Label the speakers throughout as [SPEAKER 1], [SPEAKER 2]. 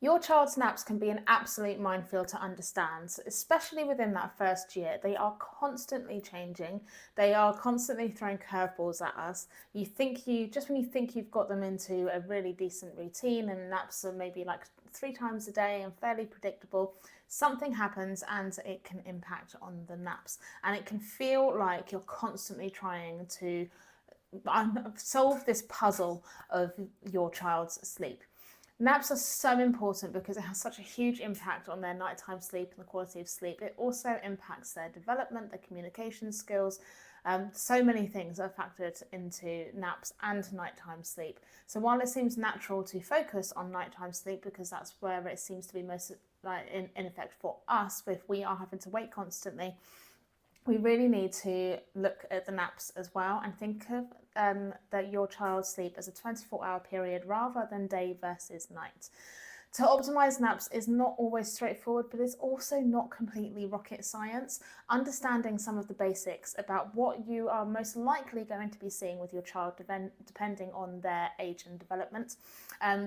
[SPEAKER 1] Your child's naps can be an absolute minefield to understand, especially within that first year. They are constantly changing. They are constantly throwing curveballs at us. Just when you think you've got them into a really decent routine and naps are maybe like 3 times a day and fairly predictable, something happens and it can impact on the naps. And it can feel like you're constantly trying to solve this puzzle of your child's sleep. Naps are so important because it has such a huge impact on their nighttime sleep and the quality of sleep. It also impacts their development, their communication skills. So many things are factored into naps and nighttime sleep. So while it seems natural to focus on nighttime sleep because that's where it seems to be most in effect for us, if we are having to wait constantly, we really need to look at the naps as well and think of that your child's sleep as a 24-hour period rather than day versus night. To optimize naps is not always straightforward, but it's also not completely rocket science. Understanding some of the basics about what you are most likely going to be seeing with your child depending on their age and development.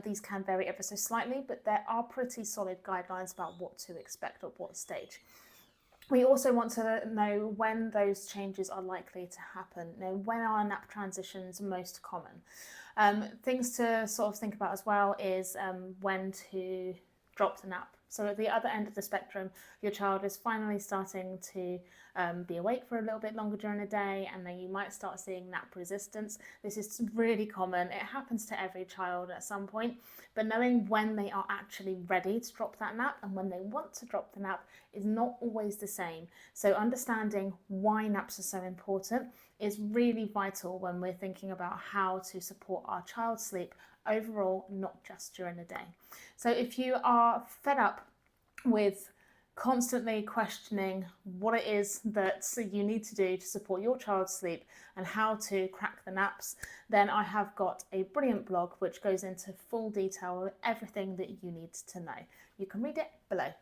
[SPEAKER 1] These can vary ever so slightly, but there are pretty solid guidelines about what to expect at what stage. We also want to know when those changes are likely to happen. When are nap transitions most common? Things to sort of think about as well is when to drop the nap. So at the other end of the spectrum, your child is finally starting to be awake for a little bit longer during the day, and then you might start seeing nap resistance. This is really common. It happens to every child at some point, but knowing when they are actually ready to drop that nap and when they want to drop the nap is not always the same. So understanding why naps are so important is really vital when we're thinking about how to support our child's sleep overall, not just during the day. So if you are fed up with constantly questioning what it is that you need to do to support your child's sleep and how to crack the naps, then I have got a brilliant blog which goes into full detail of everything that you need to know. You can read it below.